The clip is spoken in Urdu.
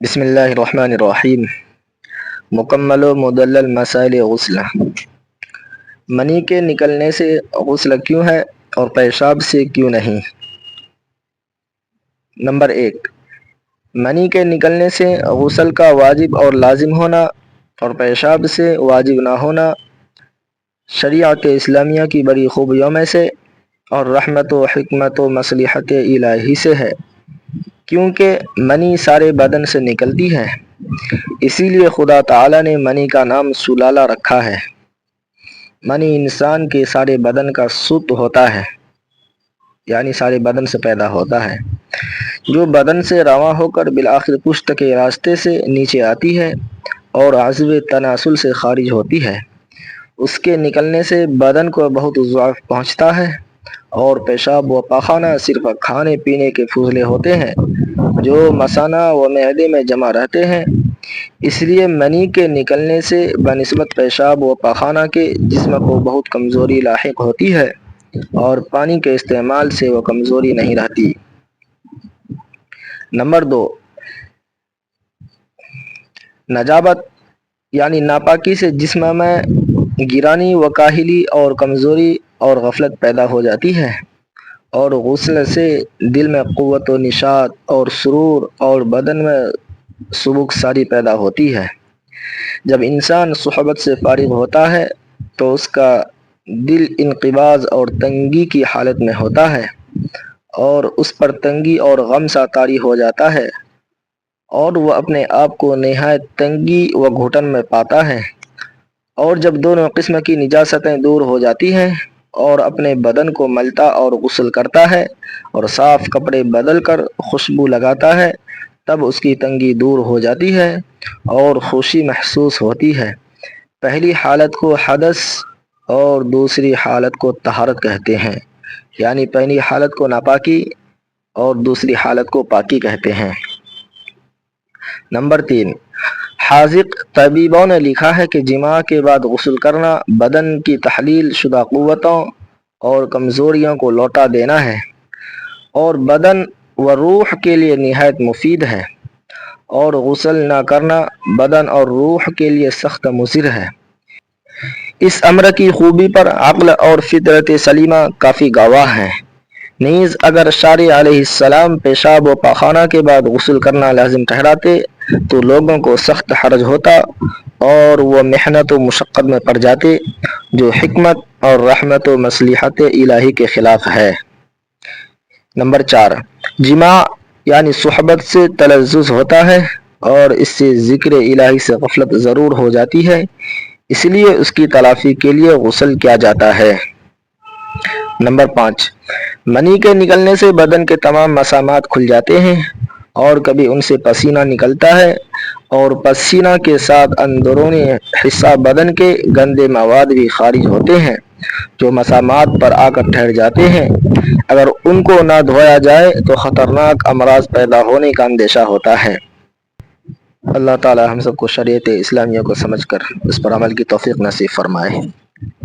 بسم اللہ الرحمن الرحیم۔ مکمل و مدلل مسائل غسل۔ منی کے نکلنے سے غسل کیوں ہے اور پیشاب سے کیوں نہیں؟ نمبر 1، منی کے نکلنے سے غسل کا واجب اور لازم ہونا اور پیشاب سے واجب نہ ہونا شریعت اسلامیہ کی بڑی خوبیوں میں سے اور رحمت و حکمت و مصلحت الہی سے ہے، کیونکہ منی سارے بدن سے نکلتی ہے۔ اسی لیے خدا تعالی نے منی کا نام سلالہ رکھا ہے۔ منی انسان کے سارے بدن کا سوت ہوتا ہے، یعنی سارے بدن سے پیدا ہوتا ہے، جو بدن سے رواں ہو کر بالآخر پشت کے راستے سے نیچے آتی ہے اور عضو تناسل سے خارج ہوتی ہے۔ اس کے نکلنے سے بدن کو بہت ضعف پہنچتا ہے، اور پیشاب و پاخانہ صرف کھانے پینے کے فضلے ہوتے ہیں جو مثانہ و معدے میں جمع رہتے ہیں۔ اس لیے منی کے نکلنے سے بنسبت پیشاب و پاخانہ کے جسم کو بہت کمزوری لاحق ہوتی ہے، اور پانی کے استعمال سے وہ کمزوری نہیں رہتی۔ نمبر 2، نجابت یعنی ناپاکی سے جسم میں گرانی و کاہلی اور کمزوری اور غفلت پیدا ہو جاتی ہے، اور غسل سے دل میں قوت و نشاط اور سرور اور بدن میں سبک ساری پیدا ہوتی ہے۔ جب انسان صحبت سے فارغ ہوتا ہے تو اس کا دل انقباض اور تنگی کی حالت میں ہوتا ہے، اور اس پر تنگی اور غم سا طاری ہو جاتا ہے، اور وہ اپنے آپ کو نہایت تنگی و گھٹن میں پاتا ہے۔ اور جب دونوں قسم کی نجاستیں دور ہو جاتی ہیں اور اپنے بدن کو ملتا اور غسل کرتا ہے اور صاف کپڑے بدل کر خوشبو لگاتا ہے، تب اس کی تنگی دور ہو جاتی ہے اور خوشی محسوس ہوتی ہے۔ پہلی حالت کو حدث اور دوسری حالت کو طہارت کہتے ہیں، یعنی پہلی حالت کو ناپاکی اور دوسری حالت کو پاکی کہتے ہیں۔ نمبر 3، حاذق طبیبوں نے لکھا ہے کہ جماع کے بعد غسل کرنا بدن کی تحلیل شدہ قوتوں اور کمزوریوں کو لوٹا دینا ہے، اور بدن و روح کے لیے نہایت مفید ہے، اور غسل نہ کرنا بدن اور روح کے لیے سخت مضر ہے۔ اس امر کی خوبی پر عقل اور فطرت سلیمہ کافی گواہ ہیں۔ نیز اگر شارع علیہ السلام پیشاب و پاخانہ کے بعد غسل کرنا لازم ٹھہراتے تو لوگوں کو سخت حرج ہوتا اور وہ محنت و مشقت میں پڑ جاتے، جو حکمت اور رحمت و مصلحت الہی کے خلاف ہے۔ نمبر 4، جماع یعنی صحبت سے تلذذ ہوتا ہے، اور اس سے ذکر الہی سے غفلت ضرور ہو جاتی ہے، اس لیے اس کی تلافی کے لیے غسل کیا جاتا ہے۔ نمبر 5، منی کے نکلنے سے بدن کے تمام مسامات کھل جاتے ہیں، اور کبھی ان سے پسینہ نکلتا ہے، اور پسینہ کے ساتھ اندرونی حصہ بدن کے گندے مواد بھی خارج ہوتے ہیں جو مسامات پر آ کر ٹھہر جاتے ہیں۔ اگر ان کو نہ دھویا جائے تو خطرناک امراض پیدا ہونے کا اندیشہ ہوتا ہے۔ اللہ تعالی ہم سب کو شریعت اسلامیہ کو سمجھ کر اس پر عمل کی توفیق نصیب فرمائے۔